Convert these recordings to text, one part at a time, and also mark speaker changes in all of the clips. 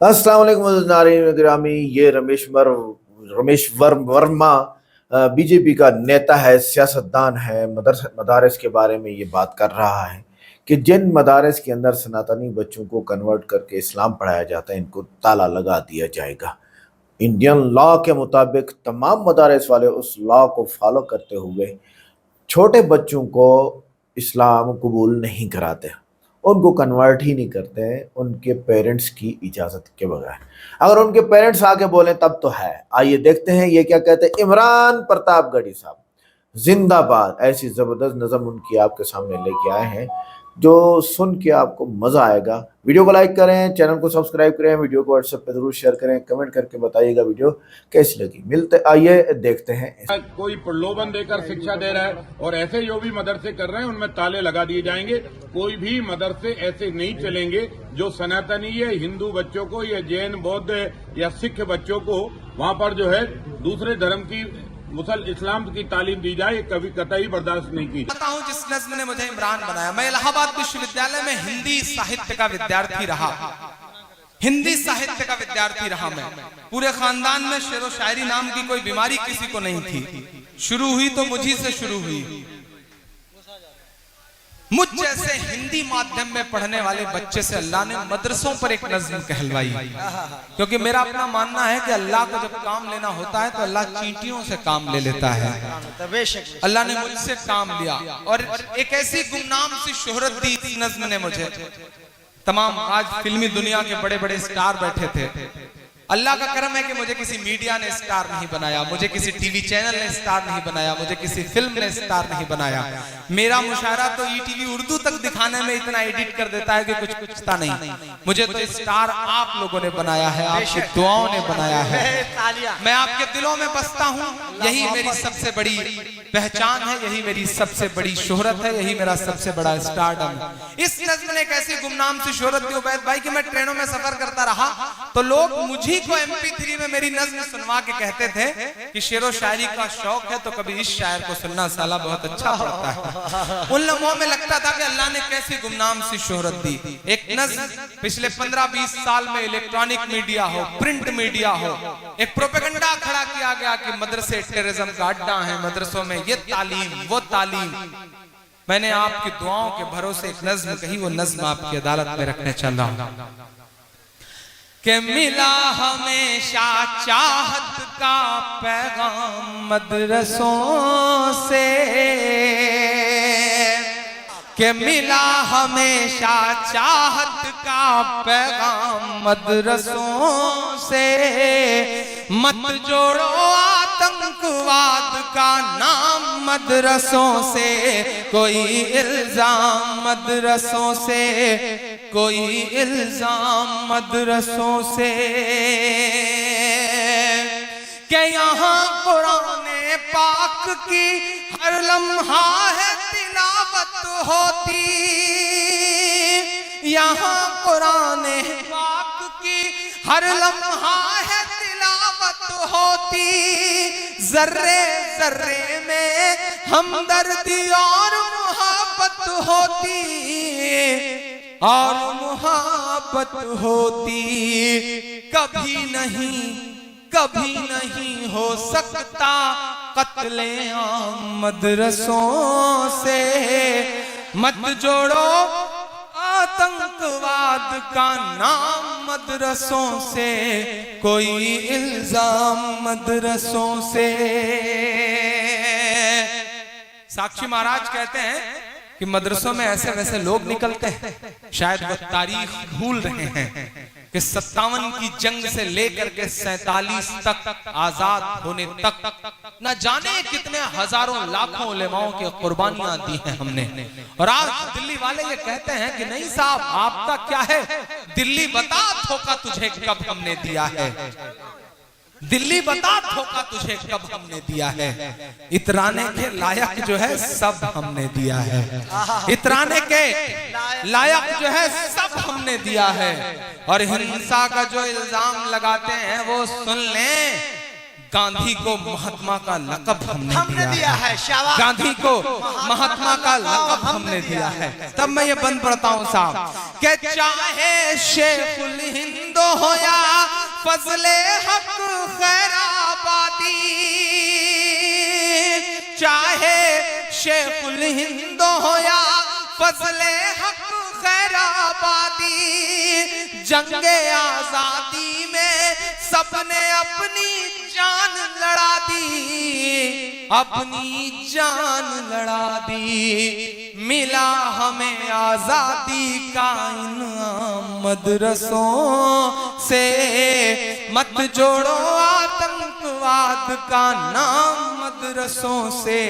Speaker 1: अस्सलाम वालेकुम नाज़रीन गिरामी। ये रमेश वर्मा बीजेपी का नेता है, सियासतदान है। मदारस के बारे में ये बात कर रहा है कि जिन मदारस के अंदर सनातनी बच्चों को कन्वर्ट करके इस्लाम पढ़ाया जाता है, इनको ताला लगा दिया जाएगा। इंडियन लॉ के मुताबिक तमाम मदारस वाले उस लॉ को फॉलो करते हुए छोटे बच्चों को इस्लाम कबूल नहीं कराते, उनको कन्वर्ट ही नहीं करते हैं उनके पेरेंट्स की इजाज़त के बगैर। अगर उनके पेरेंट्स आके बोलें तब तो है। आइए देखते हैं ये क्या कहते हैं। इमरान प्रतापगढ़ी साहब जिंदाबाद, ऐसी ज़बरदस्त नज़म उनकी आपके सामने लेके आए हैं जो सुन के आपको मज़ा आएगा। वीडियो को लाइक करें, चैनल को सब्सक्राइब करें, वीडियो को व्हाट्सएप पे जरूर शेयर करें, कमेंट करके बताइएगा वीडियो कैसी लगी। आइए देखते हैं।
Speaker 2: कोई प्रलोभन देकर शिक्षा दे रहा है और ऐसे जो भी मदरसे कर रहे हैं उनमें ताले लगा दिए जाएंगे। कोई भी मदरसे ऐसे नहीं चलेंगे जो सनातनी या हिंदू बच्चों को या जैन बौद्ध या सिख बच्चों को वहां पर जो है दूसरे धर्म की इस्लाम की तालीम दी जाए, कभी कतई बर्दाश्त नहीं की।
Speaker 3: बताता हूँ जिस नज्म ने मुझे इमरान बनाया। मैं इलाहाबाद विश्वविद्यालय में हिंदी साहित्य का विद्यार्थी रहा। हिंदी साहित्य का विद्यार्थी रहा मैं। पूरे खानदान में शेरो शायरी नाम की कोई बीमारी किसी को नहीं थी। शुरू हुई तो मुझी से शुरू हुई। मुझ जैसे हिंदी माध्यम में पढ़ने वाले बच्चे से अल्लाह ने मदरसों पर एक नज्म कहलवाई। क्योंकि मेरा अपना मानना है कि अल्लाह को जब काम लेना होता है तो अल्लाह चींटियों से काम ले लेता है। अल्लाह ने मुझसे काम लिया और एक ऐसी गुमनाम सी शोहरत दी इस नज्म ने मुझे। तमाम आज फिल्मी दुनिया के बड़े बड़े स्टार बैठे थे। अल्लाह का करम है कि मुझे किसी मीडिया ने स्टार नहीं बनाया, मुझे किसी टीवी चैनल ने स्टार नहीं बनाया, मुझे किसी फिल्म ने स्टार नहीं बनाया। मेरा मुशायरा तो ईटीवी उर्दू तक दिखाने में इतना एडिट कर देता है कि कुछ पूछता नहीं। मुझे तो स्टार आप लोगों ने बनाया है, आपकी दुआओं ने बनाया है। मैं आपके दिलों में बसता हूँ, यही मेरी सबसे बड़ी पहचान है, यही मेरी सबसे बड़ी शोहरत है, यही मेरा सबसे बड़ा स्टारडम। इस नज़्म ने एक ऐसी गुमनाम सी शोहरत दी उबैद भाई कि मैं ट्रेनों में सफर करता रहा तो लोग मुझे को MP3 में मेरी नज़्म सुनवा के कहते थे कि शेरो शायरी का शौक है तो कभी इस शायर को सुनना, साला बहुत अच्छा पढ़ता है। उन लम्हों में लगता था कि अल्लाह ने कैसी गुमनाम सी शोहरत दी। एक नज़्म पिछले 15-20 साल में इलेक्ट्रॉनिक मीडिया हो, प्रिंट मीडिया हो, एक प्रोपेगेंडा खड़ा किया गया कि मदरसे टेररिज्म का अड्डा है, मदरसों में ये तालीम वो तालीम। मैंने आपकी दुआओं के भरोसे एक नज़्म कही, वो नज़्म आपकी अदालत में रखने चल रहा हूं कि मिला हमेशा चाहत का पैगाम मदरसों से, कि मिला हमेशा चाहत का पैगाम मदरसों से। मत जोड़ो आतंकवाद का नाम मदरसों से, कोई इल्जाम मदरसों से, कोई इल्जाम मदरसों से। कि यहाँ कुरान पाक की हर लम्हा है तिलावत होती, यहाँ कुरान पाक की हर लम्हा है तिलावत होती। जर्रे जर्रे में हमदर्दी और मोहब्बत होती, और मोहब्बत होती। कभी नहीं हो सकता कत्ले आम मदरसों से। मत जोड़ो आतंकवाद का नाम मदरसों से, कोई इल्जाम मदरसों से। साक्षी महाराज कहते हैं कि मदरसों में ऐसे वैसे लोग निकलते हैं, शायद वो तारीख भूल रहे हैं कि 57 की जंग से लेकर के 47 तक आजाद होने तक न जाने कितने हजारों लाखों उलेमाओं की कुर्बानियां दी हैं हमने। और आज दिल्ली वाले ये कहते हैं कि नहीं साहब आपका क्या है, दिल्ली बता धोखा तुझे कब हमने दिया है, दिल्ली बता धोखा तुझे कब हमने दिया है। इतराने के लायक जो है सब हमने दिया है, इतराने के लायक जो है सब हमने दिया है। और हिंसा का जो इल्जाम लगाते हैं वो सुन लें, गांधी को महात्मा का लक़ब हमने
Speaker 4: दिया है। शाबाश।
Speaker 3: गांधी को महात्मा का लक़ब हमने दिया है। तब मैं ये बंद पढ़ता हूं साहब कि चाहे शेखुल हिंद हो या फजले हक खैराबादी, चाहे शेखुल हिंद हो या फजले हक खैराबादी, जंगे आजादी में सबने अपनी जान लड़ा दी, अपनी जान लड़ा दी। मिला हमें आजादी का इनाम मदरसों से, मत जोड़ो आतंकवाद का नाम मदरसों से,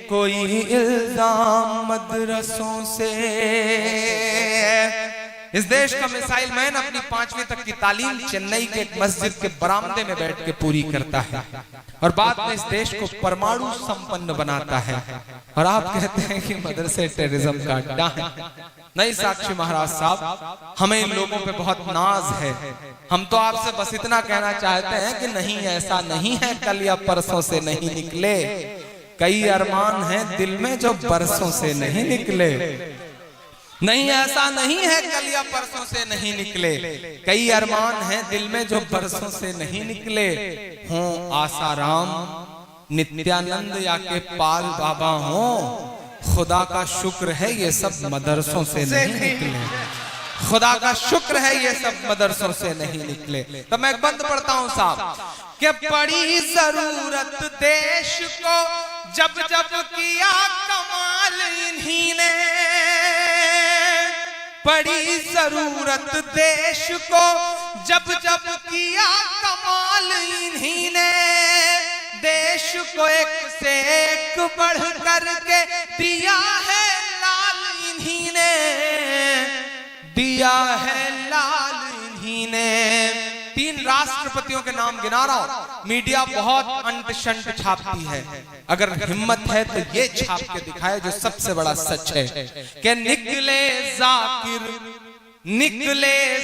Speaker 3: कोई इल्जाम मदरसों से। इस देश का मिसाइल मैन अपनी 5वीं तक की तालीम चेन्नई के एक मस्जिद के बरामदे में बैठ के पूरी करता है और बाद में इस देश को परमाणु संपन्न बनाता है। और आप कहते हैं कि मदरसे टेररिज्म का अड्डा है। नहीं साक्षी महाराज साहब, हमें इन लोगों पे बहुत नाज है। हम तो आपसे बस इतना कहना चाहते हैं कि नहीं, ऐसा नहीं है कल या परसों से नहीं निकले। कई अरमान हैं दिल में जो बरसों से नहीं निकले। नहीं, ऐसा नहीं है कल या परसों से नहीं निकले। कई अरमान हैं दिल में जो बरसों से नहीं निकले। हों आसाराम नित्यानंद या के पाल बाबा हो, खुदा का शुक्र है ये सब मदरसों से नहीं निकले। खुदा का शुक्र है ये सब मदरसों से नहीं निकले। तो मैं बंद पढ़ता हूं साहब कि पड़ी जरूरत देश को जब जब किया कमाल इन्हीं ने, पड़ी जरूरत देश को जब जब किया कमाल इन्हीं ने, देश को एक से एक बढ़ करके दिया है लाल इन्हीं ने, दिया है लाल इन्हीं ने। 3 राष्ट्रपतियों के नाम गिना रहा हूं। मीडिया बहुत अंट शंट छापती है, अगर हिम्मत है तो ये छाप के दिखाए जो सबसे बड़ा सच है कि निकले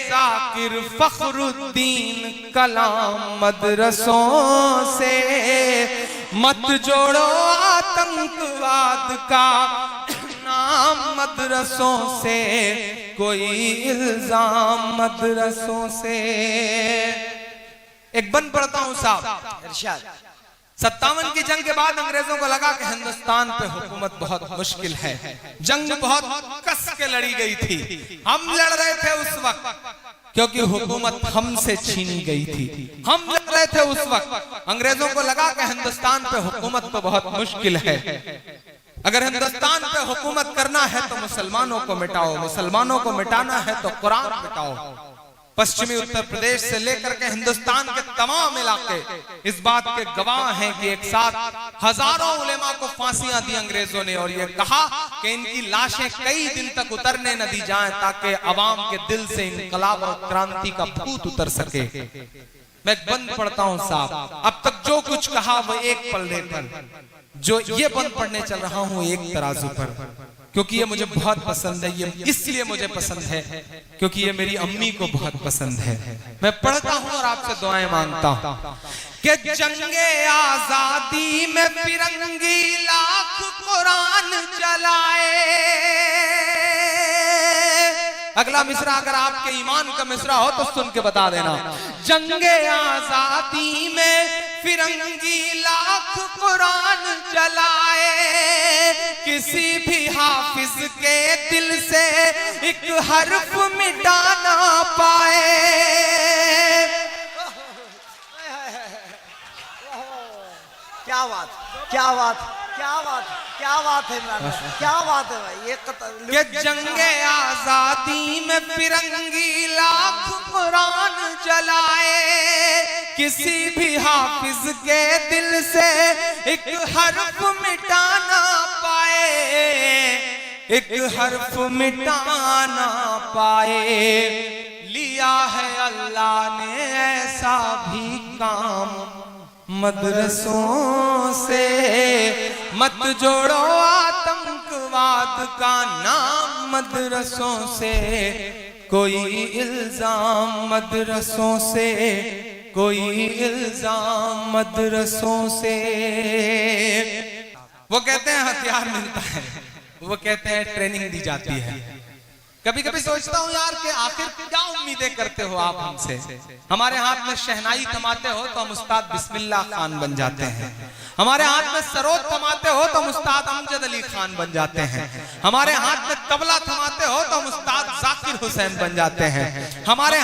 Speaker 3: जाकिर फखरुद्दीन कलाम मदरसों से, मत जोड़ो आतंकवाद का नाम मदरसों से, कोई इल्जाम मदरसों से। एक बंद पढ़ता हूं साहब।
Speaker 4: इरशाद।
Speaker 3: 57 की जंग के बाद अंग्रेजों को लगा कि हिंदुस्तान पे हुकूमत बहुत मुश्किल है। जंग बहुत कस के लड़ी गई थी। हम लड़ रहे थे उस वक्त क्योंकि हुकूमत हमसे छीनी गई थी। हम लड़ रहे थे उस वक्त। अंग्रेजों को लगा कि हिंदुस्तान पे हुकूमत तो बहुत मुश्किल है। अगर हिंदुस्तान पे हुकूमत करना है तो मुसलमानों को मिटाओ, मुसलमानों को मिटाना है तो कुरान मिटाओ। पश्चिमी उत्तर प्रदेश से लेकर के हिंदुस्तान के तमाम इलाके इस बात के गवाह हैं कि एक साथ हजारों उलेमा को फांसियां दी अंग्रेजों ने और ये कहा कि इनकी लाशें कई दिन तक उतरने न दी जाएं ताकि अवाम के दिल से इनकलाब और क्रांति का भूत उतर सके। मैं बंद पढ़ता हूं साहब। अब तक जो कुछ कहा वो एक पल्ले पर, जो ये बंद पढ़ने चल रहा हूं एक तराजू पर, क्योंकि ये मुझे बहुत पसंद है। ये इसलिए मुझे पसंद है क्योंकि ये मेरी अम्मी को बहुत पसंद है। मैं पढ़ता हूं और आपसे दुआएं मांगता हूं कि जंगे आजादी में फिरंगी लाख कुरान चलाए। अगला मिसरा अगर आपके ईमान का मिसरा हो तो सुन के बता देना। जंगे आजादी में फिरंगी लाख कुरान चलाए, किसी भी हाफिज के दिल से एक हर्फ मिटा ना पाए।
Speaker 4: क्या बात, क्या बात, क्या बात, क्या बात है इमरान भाई, क्या बात है भाई। ये
Speaker 3: जंगे आजादी में फिरंगी लाख कुरान चलाए, किसी भी हाफिज के दिल से एक हर्फ मिटा ना पाए, एक हर्फ मिटा ना पाए। लिया है अल्लाह ने ऐसा भी काम मदरसों से, मत जोड़ो आतंकवाद का नाम मदरसों से, कोई इल्जाम मदरसों से, कोई इल्जाम मदरसों से। वो कहते हैं हथियार मिलता है, वो कहते हैं ट्रेनिंग दी जाती है। कभी कभी सोचता हूँ यार कि आखिर क्या उम्मीदें करते हो आप हमसे। हमारे हाथ में शहनाई थमाते हो तो हम उस्ताद बिस्मिल्लाह खान बन जाते हैं। हमारे हाथ में सरोद थमाते हो तो हम उस्ताद अमजद अली खान बन जाते हैं। हमारे हाथ में तबला थमाते हो तो हम उस्ताद जाकिर हुसैन बन जाते हैं। हमारे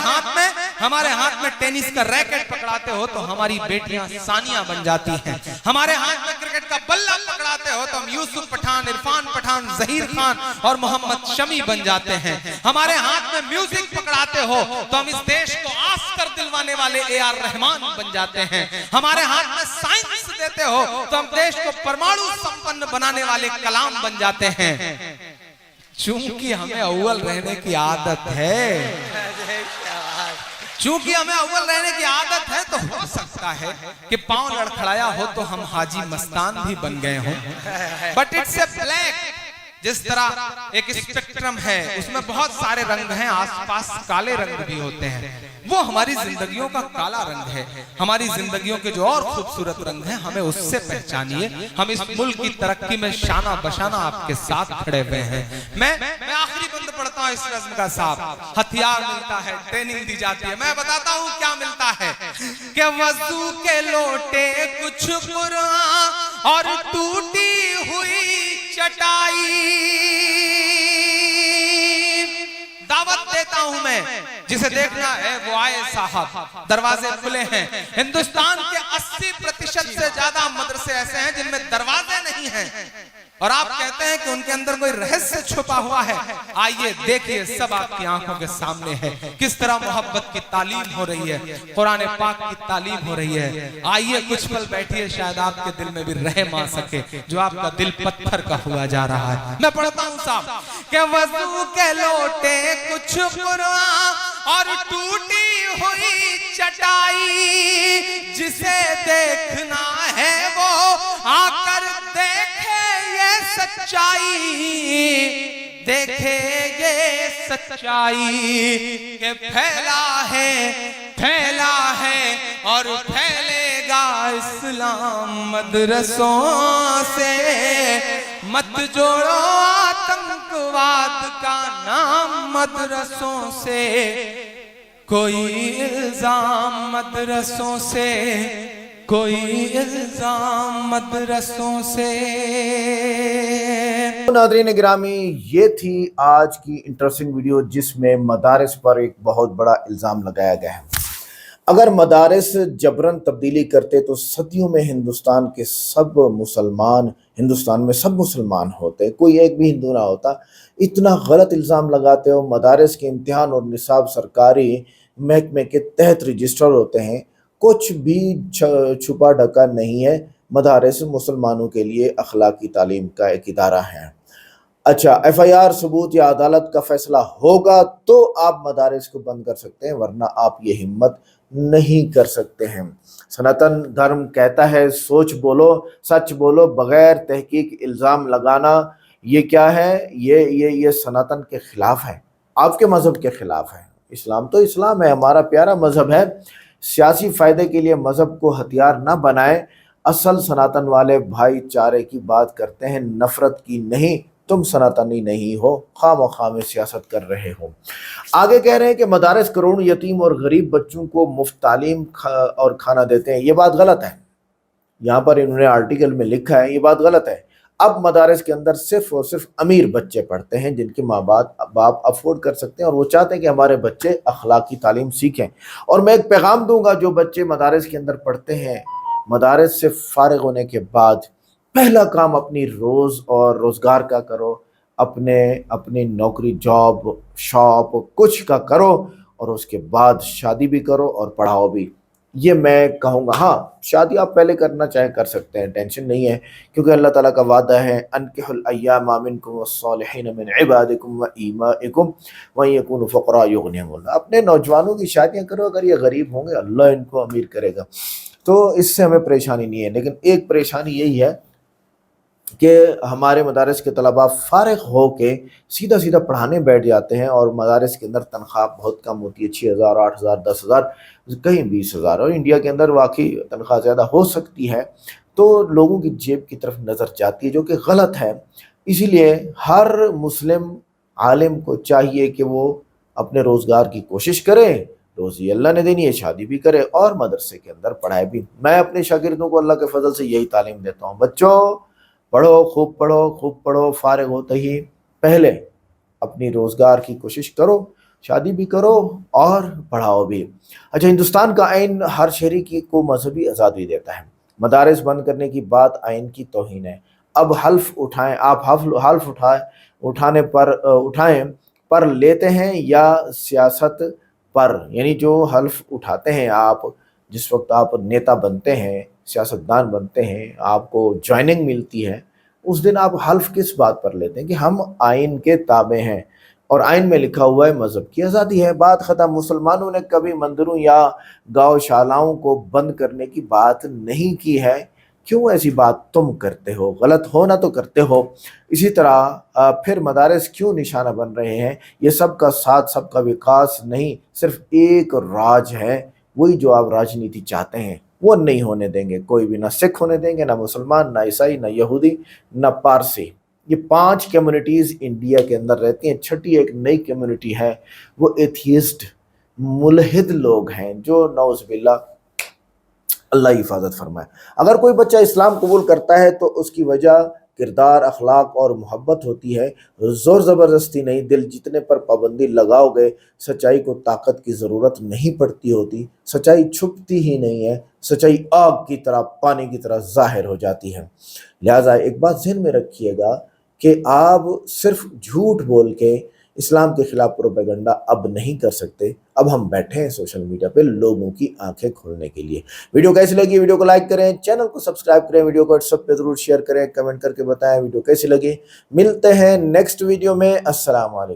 Speaker 3: हाथ में टेनिस का रैकेट पकड़ाते हो तो हमारी बेटियां सानिया बन जाती हैं। हमारे हाथ में क्रिकेट का बल्ला पकड़ाते हो तो हम यूसुफ पठान, इरफान पठान, जहीर खान और मोहम्मद शमी बन जाते हैं। हमारे हाथ में म्यूजिक पकड़ाते हो तो हम इस देश को आस्कर दिलवाने वाले ए.आर. रहमान बन जाते हैं। हमारे हाथ में साइंस देते हो तो हम देश को परमाणु संपन्न बनाने वाले कलाम बन जाते हैं। चूंकि हमें अव्वल रहने की आदत है, तो हो सकता है कि पांव लड़खड़ाया हो तो हम हाजी मस्तान भी बन गए हों। बट इट्स ए ब्लैक, जिस तरह एक स्पेक्ट्रम है उसमें बहुत सारे रंग हैं, आसपास काले रंग भी होते हैं। वो हमारी जिंदगियों का काला रंग है। हमारी जिंदगियों के जो और खूबसूरत रंग हैं, हमें उससे पहचानिए। हम इस मुल्क की तरक्की में शाना बशाना आपके साथ खड़े हुए हैं। मैं आखिरी बंद पढ़ता हूँ इस रज़्म का साहब। हथियार मिलता है, ट्रेनिंग दी जाती है। मैं बताता हूँ क्या मिलता है कि वज़ू के लोटे, कुछ कुरान और टूटी हुई चटाई। दावत देता हूं मैं, जिसे देखना है वो आए साहब। दरवाजे खुले हैं। हिंदुस्तान के 80% से ज्यादा मदरसे ऐसे हैं जिनमें दरवाजे नहीं हैं, और आप कहते हैं कि उनके अंदर कोई रहस्य छुपा हुआ है। आइए देखिए, सब आपकी आंखों के सामने है किस तरह मोहब्बत की तालीम हो रही है, कुरान पाक की तालीम हो रही है। आइए कुछ पल बैठिए, शायद आपके दिल में भी रहम आ सके जो आपका दिल पत्थर का हुआ जा रहा है। मैं पढ़ता हूँ साहब कि वज़ू के लोटे, कुछ कुरान और टूटी हुई चटाई। जिसे देखना है वो आकर देखे ये सच्चाई, देखे ये सच्चाई के फैला है और फैलेगा इस्लाम मदरसों से। मत जोड़ो आतंकवाद का नाम मदरसों से। कोई इल्जाम मदरसों से, कोई इल्जाम मदरसों से।
Speaker 1: नाज़रीन गिरामी, ये थी आज की इंटरेस्टिंग वीडियो जिसमें मदारिस पर एक बहुत बड़ा इल्ज़ाम लगाया गया है। अगर मदारिस जबरन तब्दीली करते तो सदियों में हिंदुस्तान में सब मुसलमान होते, कोई एक भी हिंदू ना होता। इतना गलत इल्ज़ाम लगाते हो। मदारिस के इम्तिहान और निसाब सरकारी महकमे के तहत रजिस्टर होते हैं। कुछ भी छुपा ढका नहीं है। मदारिस मुसलमानों के लिए अखलाकी तालीम का एक इदारा है। अच्छा, FIR सबूत या अदालत का फैसला होगा तो आप मदारिस को बंद कर सकते हैं, वरना आप ये हिम्मत नहीं कर सकते हैं। सनातन धर्म कहता है सोच बोलो, सच बोलो, बगैर तहकीक इल्ज़ाम लगाना ये क्या है? ये सनातन के खिलाफ है, आपके मज़हब के खिलाफ है। इस्लाम तो इस्लाम है, हमारा प्यारा मज़हब है। सियासी फ़ायदे के लिए मज़हब को हथियार ना बनाएं। असल सनातन वाले भाईचारे की बात करते हैं, नफ़रत की नहीं। तुम सनातनी नहीं हो, खामखा में सियासत कर रहे हो। आगे कह रहे हैं कि मदारिस करोड़ों यतीम और गरीब बच्चों को मुफ्त तालीम और खाना देते हैं। ये बात गलत है। यहाँ पर इन्होंने आर्टिकल में लिखा है, ये बात गलत है। अब मदारिस के अंदर सिर्फ और सिर्फ अमीर बच्चे पढ़ते हैं, जिनके माँ बाप अफोर्ड कर सकते हैं, और वो चाहते हैं कि हमारे बच्चे अखलाकी तालीम सीखें। और मैं एक पैगाम दूंगा, जो बच्चे मदारिस के अंदर पढ़ते हैं, मदारिस से फारिग होने के बाद पहला काम अपनी रोज़गार का करो, अपनी नौकरी, जॉब, शॉप कुछ का करो, और उसके बाद शादी भी करो और पढ़ाओ भी। ये मैं कहूँगा। हाँ, शादी आप पहले करना चाहे कर सकते हैं, टेंशन नहीं है, क्योंकि अल्लाह ताला का वादा है, अनकिहुल अय्यामा मिनकुम वस्सालिहीन मिन इबादिकुम व इमाइकुम व यकूनु फुक़रा युग़निहुमुल्लाह। अपने नौजवानों की शादियाँ करो, अगर ये गरीब होंगे अल्लाह इनको अमीर करेगा, तो इससे हमें परेशानी नहीं है। लेकिन एक परेशानी यही है कि हमारे मदारस के तलबा फ़ारिग हो के सीधा सीधा पढ़ाने बैठ जाते हैं और मदारस के अंदर तनख्वाह बहुत कम होती है, 6,000, 8,000, 10,000, कहीं 20,000, और इंडिया के अंदर वाकई तनख्वाह ज़्यादा हो सकती है। तो लोगों की जेब की तरफ नज़र जाती है, जो कि गलत है। इसीलिए हर मुस्लिम आलिम को चाहिए कि वो अपने रोज़गार की कोशिश करे, रोज़ी अल्लाह ने देनी है, शादी भी करे और मदरसे के अंदर पढ़ाए भी। मैं अपने शागिर्दों को अल्लाह के फजल से यही तालीम देता हूँ, बच्चों पढ़ो, खूब पढ़ो, खूब पढ़ो, फारिग होते ही पहले अपनी रोज़गार की कोशिश करो, शादी भी करो और पढ़ाओ भी। अच्छा, हिंदुस्तान का आइन हर शहरी की को मजहबी आज़ादी देता है। मदारिस बंद करने की बात आइन की तौहीन है। अब हल्फ उठाएं, आप हल्फ उठाएं पर लेते हैं या सियासत पर, यानी जो हल्फ उठाते हैं आप, जिस वक्त आप नेता बनते हैं, सियासतदान बनते हैं, आपको ज्वाइनिंग मिलती है, उस दिन आप हल्फ किस बात पर लेते हैं कि हम आइन के ताबे हैं और आइन में लिखा हुआ है मज़हब की आज़ादी है, बात ख़त्म। मुसलमानों ने कभी मंदिरों या गौशालाओं को बंद करने की बात नहीं की है। क्यों ऐसी बात तुम करते हो? गलत हो ना तो करते हो। इसी तरह फिर मदारिस क्यों निशाना बन रहे हैं? ये सबका साथ, सबका विकास नहीं, सिर्फ एक राज है, वही जो आप राजनीति चाहते हैं वो नहीं होने देंगे कोई भी, ना सिख होने देंगे, ना मुसलमान, ना ईसाई, ना यहूदी, ना पारसी। ये 5 कम्युनिटीज़ इंडिया के अंदर रहती हैं। छठी एक नई कम्युनिटी है, वो एथियस्ट, मुल्हिद लोग हैं, जो नौज़ुबिल्लाह, अल्लाह हिफाजत फरमाए। अगर कोई बच्चा इस्लाम कबूल करता है तो उसकी वजह किरदार, अखलाक और मोहब्बत होती है, ज़ोर ज़बरदस्ती नहीं। दिल जीतने पर पाबंदी लगाओगे, सच्चाई को ताकत की ज़रूरत नहीं पड़ती होती, सच्चाई छुपती ही नहीं है, सच्चाई आग की तरह, पानी की तरह ज़ाहिर हो जाती है। लिहाजा एक बात ज़हन में रखिएगा कि आप सिर्फ झूठ बोल के इस्लाम के खिलाफ प्रोपेगेंडा अब नहीं कर सकते। अब हम बैठे हैं सोशल मीडिया पे लोगों की आंखें खोलने के लिए। वीडियो कैसी लगी? वीडियो को लाइक करें, चैनल को सब्सक्राइब करें, वीडियो को व्हाट्सएप पे जरूर शेयर करें, कमेंट करके बताएं वीडियो कैसी लगी। मिलते हैं नेक्स्ट वीडियो में। अस्सलाम वालेकुम।